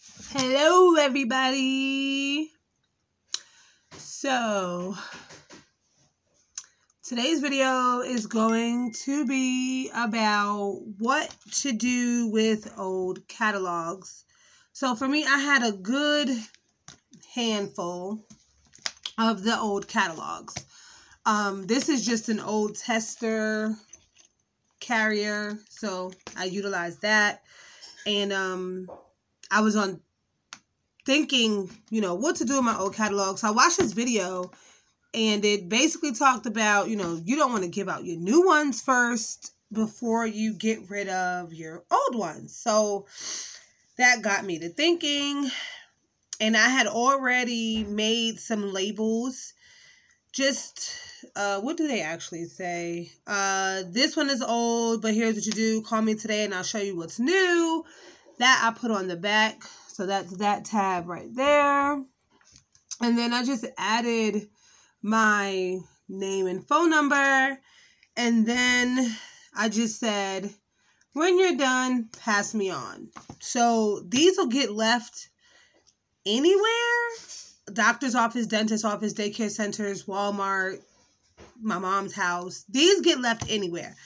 Hello, everybody. So, today's video is going to be about what to do with old catalogs. So, for me, I had a good handful of the old catalogs. This is just an old tester carrier, so I utilized that. And I was thinking, what to do with my old catalog. So I watched this video and it basically talked about, you don't want to give out your new ones first before you get rid of your old ones. So that got me to thinking, and I had already made some labels. Just, what do they actually say? This one is old, but here's what you do. Call me today and I'll show you what's new. That I put on the back. So that's that tab right there. And then I just added my name and phone number. And then I just said, when you're done, pass me on. So these will get left anywhere. Doctor's office, dentist's office, daycare centers, Walmart, my mom's house. These get left anywhere.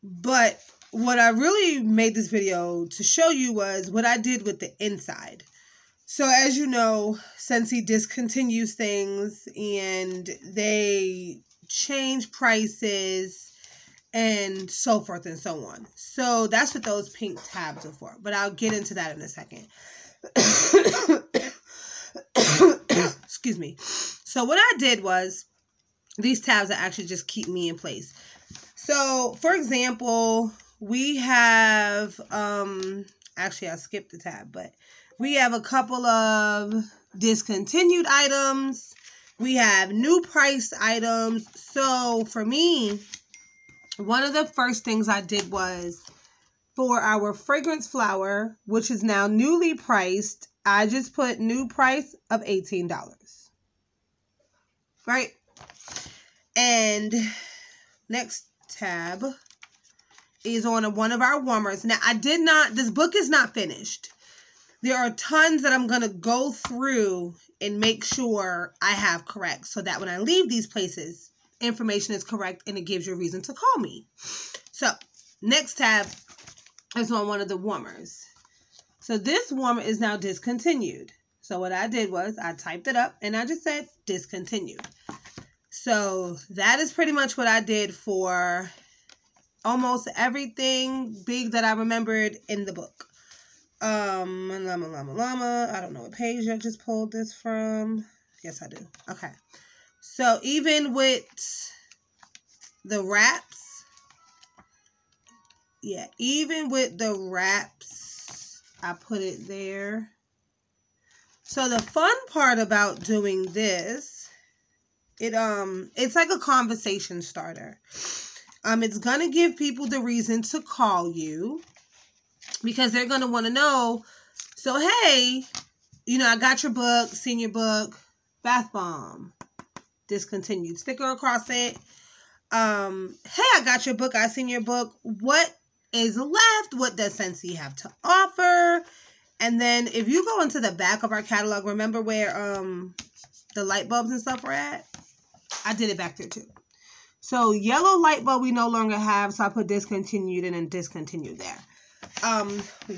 But what I really made this video to show you was what I did with the inside. So as you know, Scentsy discontinues things and they change prices and so forth and so on. So that's what those pink tabs are for. But I'll get into that in a second. Excuse me. So what I did was, these tabs that actually just keep me in place. So for example, we have, actually I skipped the tab, but we have a couple of discontinued items. We have new price items. So for me, one of the first things I did was, for our fragrance flower, which is now newly priced, I just put new price of $18. Right? And next tab is on one of our warmers. Now, this book is not finished. There are tons that I'm going to go through and make sure I have correct, so that when I leave these places, information is correct and it gives you a reason to call me. So, next tab is on one of the warmers. So this warmer is now discontinued. So what I did was I typed it up and I just said discontinued. So that is pretty much what I did for almost everything big that I remembered in the book. Llama. I don't know what page I just pulled this from. Yes, I do. Okay. So even with the wraps, I put it there. So the fun part about doing this, it's like a conversation starter. It's going to give people the reason to call you, because they're going to want to know, so hey, I got your book, seen your book, bath bomb, discontinued, sticker across it. Hey, I got your book, I seen your book, what is left? What does Scentsy have to offer? And then if you go into the back of our catalog, remember where the light bulbs and stuff were at? I did it back there too. So yellow light bulb we no longer have, so I put discontinued and then discontinued there.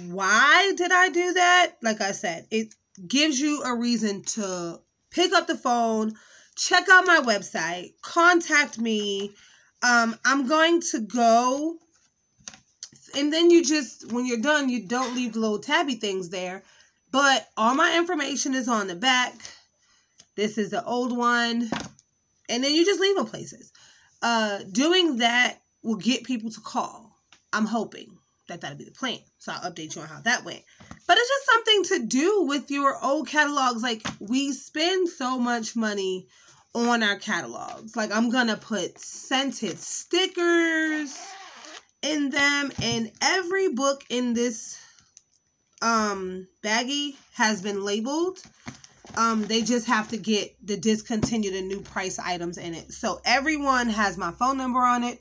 Why did I do that? Like I said, it gives you a reason to pick up the phone, check out my website, contact me. I'm going to go, and then you just, when you're done, you don't leave the little tabby things there. But all my information is on the back. This is the old one. And then you just leave them places. Doing that will get people to call. I'm hoping that that'll be the plan. So I'll update you on how that went. But it's just something to do with your old catalogs. Like, we spend so much money on our catalogs. Like, I'm going to put scented stickers in them, and every book in this baggie has been labeled. They just have to get the discontinued and new price items in it. So everyone has my phone number on it.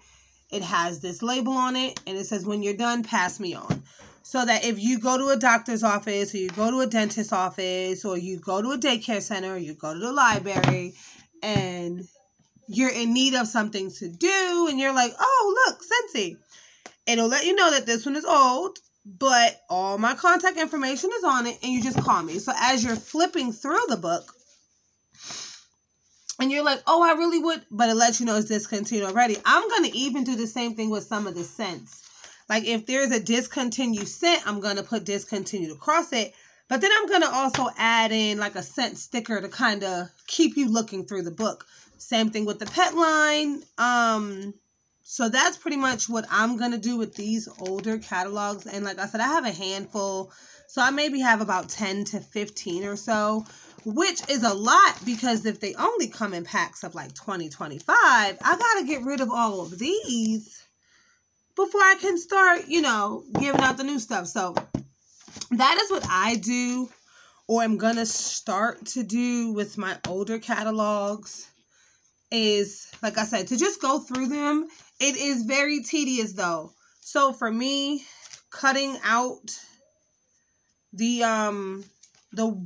It has this label on it, and it says, when you're done, pass me on. So that if you go to a doctor's office, or you go to a dentist's office, or you go to a daycare center, or you go to the library, and you're in need of something to do, and you're like, oh, look, Scentsy. It'll let you know that this one is old, but all my contact information is on it, and you just call me. So as you're flipping through the book, and you're like, oh, I really would, but it lets you know it's discontinued already. I'm going to even do the same thing with some of the scents. Like if there's a discontinued scent, I'm going to put discontinued across it. But then I'm going to also add in like a scent sticker to kind of keep you looking through the book. Same thing with the pet line. So that's pretty much what I'm going to do with these older catalogs. And like I said, I have a handful. So I maybe have about 10 to 15 or so, which is a lot because if they only come in packs of like 20, 25, I got to get rid of all of these before I can start, giving out the new stuff. So that is what I do, or I'm going to start to do with my older catalogs, is, like I said, to just go through them. It is very tedious though. So for me, cutting out the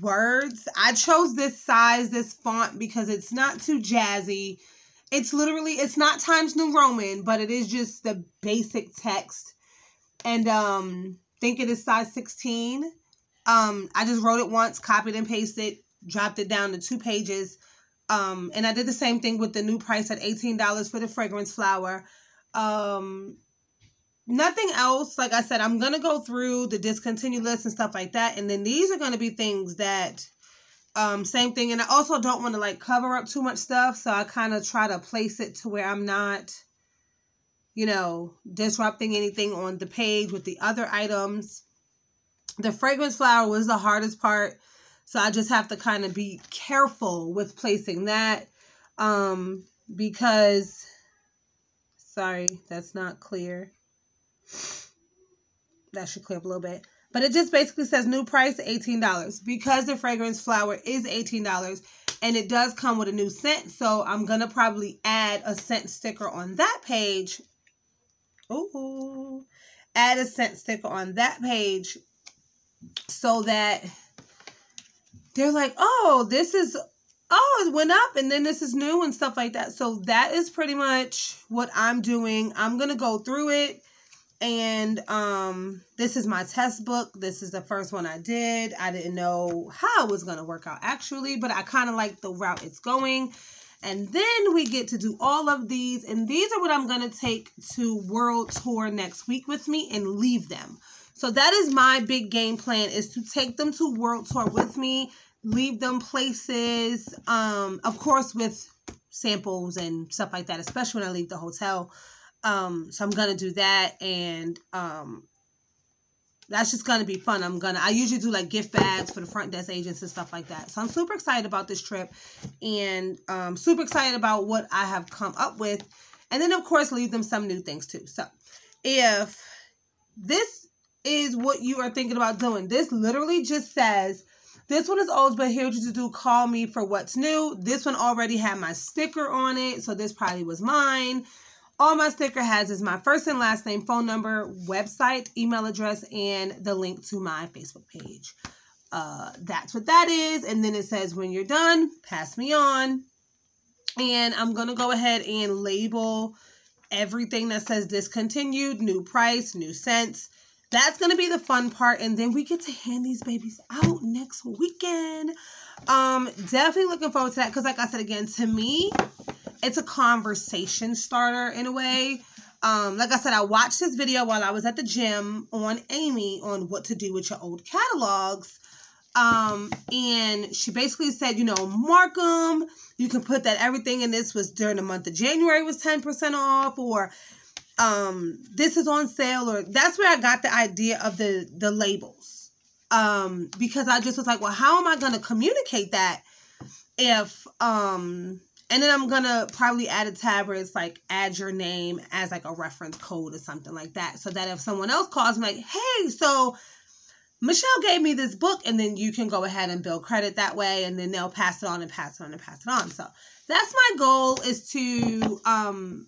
words, I chose this size, this font, because it's not too jazzy. It's not Times New Roman, but it is just the basic text. And think it is size 16. I just wrote it once, copied and pasted, dropped it down to 2 pages. And I did the same thing with the new price at $18 for the fragrance flower. Nothing else. Like I said, I'm going to go through the discontinued list and stuff like that. And then these are going to be things that, same thing. And I also don't want to like cover up too much stuff. So I kind of try to place it to where I'm not, disrupting anything on the page with the other items. The fragrance flower was the hardest part. So I just have to kind of be careful with placing that. Because, sorry, that's not clear. That should clear up a little bit. But it just basically says new price, $18. Because the fragrance flower is $18 and it does come with a new scent. So I'm going to probably add a scent sticker on that page. Ooh. Add a scent sticker on that page so that they're like, oh, it went up and then this is new and stuff like that. So that is pretty much what I'm doing. I'm going to go through it. And this is my test book. This is the first one I did. I didn't know how it was going to work out actually, but I kind of like the route it's going. And then we get to do all of these. And these are what I'm going to take to World Tour next week with me and leave them. So that is my big game plan, is to take them to World Tour with me, leave them places, of course, with samples and stuff like that, especially when I leave the hotel. So I'm going to do that, and that's just going to be fun. I usually do like gift bags for the front desk agents and stuff like that. So I'm super excited about this trip, and super excited about what I have come up with. And then, of course, leave them some new things too. So if this is what you are thinking about doing, this literally just says, this one is old, but here's what to do. Call me for what's new. This one already had my sticker on it, so this probably was mine. All my sticker has is my first and last name, phone number, website, email address, and the link to my Facebook page. That's what that is. And then it says, when you're done, pass me on. And I'm going to go ahead and label everything that says discontinued, new price, new scents. That's going to be the fun part. And then we get to hand these babies out next weekend. Definitely looking forward to that. Because like I said, again, to me, it's a conversation starter in a way. Like I said, I watched this video while I was at the gym on Amy on what to do with your old catalogs. And she basically said, mark them. You can put that everything in this was during the month of January was 10% off, or this is on sale, or that's where I got the idea of the labels. Because I just was like, well, how am I going to communicate that if, and then I'm going to probably add a tab where it's like, add your name as like a reference code or something like that. So that if someone else calls me like, hey, so Michelle gave me this book, and then you can go ahead and bill credit that way. And then they'll pass it on and pass it on and pass it on. So that's my goal, is to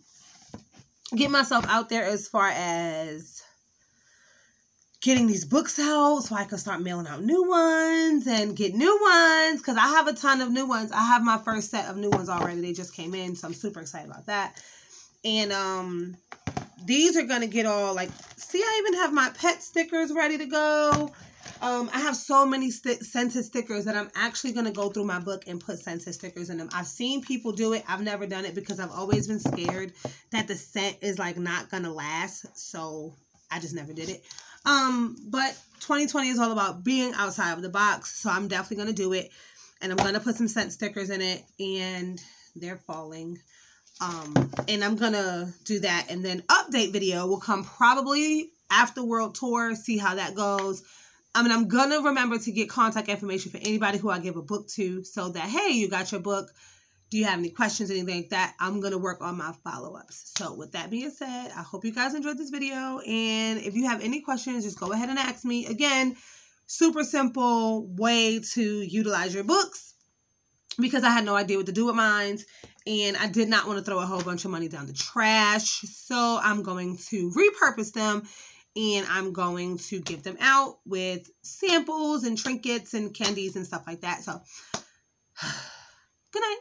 get myself out there as far as getting these books out so I can start mailing out new ones and get new ones, because I have a ton of new ones. I have my first set of new ones already. They just came in, so I'm super excited about that. And these are going to get all, like, see, I even have my pet stickers ready to go. I have so many scented stickers that I'm actually going to go through my book and put scented stickers in them. I've seen people do it. I've never done it because I've always been scared that the scent is, like, not going to last. So I just never did it. But 2020 is all about being outside of the box. So I'm definitely going to do it. And I'm going to put some scent stickers in it. And they're falling. And I'm going to do that. And then update video will come probably after World Tour. See how that goes. I mean, I'm going to remember to get contact information for anybody who I give a book to, so that, hey, you got your book. Do you have any questions, anything like that? I'm going to work on my follow-ups. So with that being said, I hope you guys enjoyed this video. And if you have any questions, just go ahead and ask me. Again, super simple way to utilize your books, because I had no idea what to do with mine. And I did not want to throw a whole bunch of money down the trash. So I'm going to repurpose them. And I'm going to give them out with samples and trinkets and candies and stuff like that. So, good night.